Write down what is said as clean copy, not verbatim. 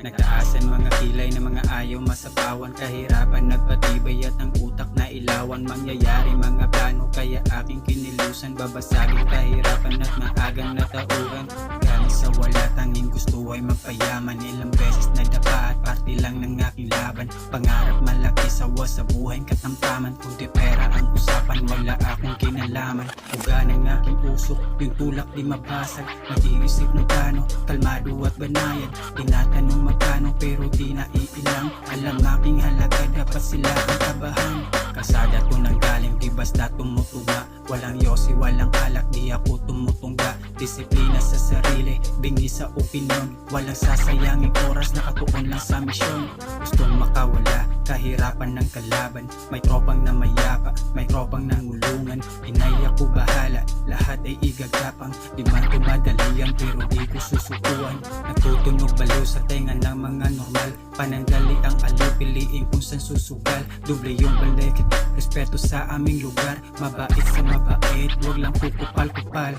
Nagtaasan mga kilay na mga ayaw masapawan. Kahirapan nagpatibay at ang utak na ilawan. Mangyayari mga plano kaya aking kinilusan. Babasagin kahirapan at maagang natauhan. Galing sa wala tanging gusto ay magpayaman. Ilang beses nadapa at parte lang ng aking laban. Pangarap malaki sawa sa buhay katamtaman. Kundi pera ang usapan wala akong kinalaman. Uga ng aking usok yung tulak di mabasag. Nag-iisip ng plano kalmado at banayad. Tinatanong magkano pero di naiilang. Alam aking halaga dapat sila ang kabahan. Kasada to nang galing di basta tumutuga. Walang yosi walang alak di ako tumutungga. Disiplina sa sarili bingi sa opinyon. Walang sasayanging oras nakatuon lang sa misyon. Gustong makawala kahirapan ng kalaban. May tropang na mayapa, may tropang nangulungan. Inay ako bahala, lahat ay igagapang. Di man tumadalian pero di ko susukuan. Natutunog balo sa tenga ng mga normal. Pananggali ang aliw, piliin kung saan susugal. Doble yung balik, respeto sa aming lugar. Mabait sa mabait, wag lang kukupal-kupal.